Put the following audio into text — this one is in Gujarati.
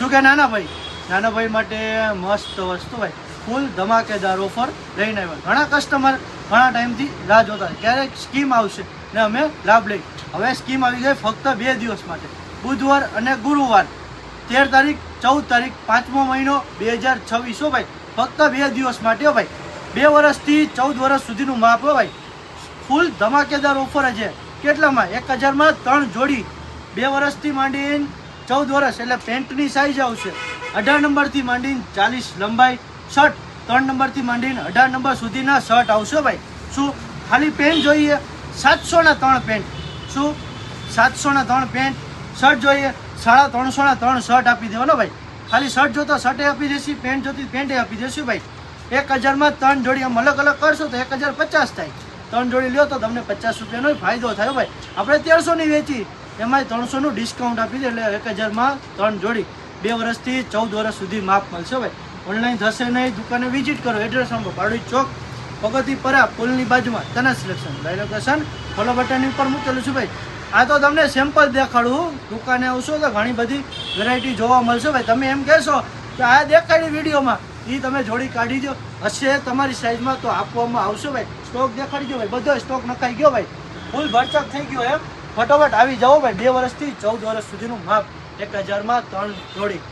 શું કે નાના ભાઈ માટે મસ્ત વસ્તુ ભાઈ, ફૂલ ધમાકેદાર ઓફર લઈને આવ્યા. ઘણા કસ્ટમર ઘણા ટાઈમથી રાહ જોતા ક્યારેક સ્કીમ આવશે ને અમે લાભ લઈ. હવે સ્કીમ આવી ગઈ ફક્ત 2 દિવસ માટે, બુધવાર અને ગુરુવાર, 13 તારીખ 14 તારીખ 5મો મહિનો 2026 ભાઈ. ફક્ત 2 દિવસ માટે હો ભાઈ. 2 વર્ષથી 14 વર્ષ સુધીનું માપ હો ભાઈ. ફૂલ ધમાકેદાર ઓફર છે. કેટલામાં? 1000માં 3 જોડી. 2 વર્ષથી માંડીને 14 વર્ષ એટલે પેન્ટની સાઈઝ આવશે 18 નંબરથી માંડીને 40 લંબાઈ. શર્ટ 3 નંબરથી માંડીને 18 નંબર સુધીના શર્ટ આવશે ભાઈ. શું ખાલી પેન્ટ જોઈએ? 700ના 3 પેન્ટ. શું 700ના 3 પેન્ટ? શર્ટ જોઈએ 350ના 3 શર્ટ આપી દેવાનો ભાઈ. ખાલી શર્ટ જોતો શર્ટે આપી દેશી, પેન્ટ જોતી પેન્ટે આપી દેશું ભાઈ. 1000માં 3 જોડી. આમ અલગ અલગ કરશો તો 1050 થાય. 3 જોડી લ્યો તો તમને 50 રૂપિયાનો ફાયદો થાય ભાઈ. આપણે 1300ની વેચી, એમાં 300નું ડિસ્કાઉન્ટ આપી દે એટલે 1000માં 3 જોડી. 2 વર્ષથી 14 વર્ષ સુધી માપ મળશે ભાઈ. ઓનલાઈન થશે નહીં, દુકાને વિઝિટ કરો. એડ્રેસ નંબર પાડવી ચોક, પગથીપરા પુલની બાજુમાં તના સિલેક્શન. લોકેશન ફોલો બટન ઉપર મૂકેલું છું ભાઈ. આ તો તમને સેમ્પલ દેખાડું. દુકાને આવશો તો ઘણી બધી વેરાયટી જોવા મળશે ભાઈ. તમે એમ કહેશો કે આ દેખાડી વિડીયોમાં, એ તમે જોડી કાઢી દો, હશે તમારી સાઈઝમાં તો આપવામાં આવશે ભાઈ. સ્ટોક દેખાડી દો ભાઈ, બધો સ્ટોક નખાઈ ગયો ભાઈ. ફૂલ ભરચક થઈ ગયો એમ. ફટોફટ આવી જાઓ ભાઈ. 2 વર્ષથી 14 વર્ષ સુધીનું માપ 1000માં 3 જોડી.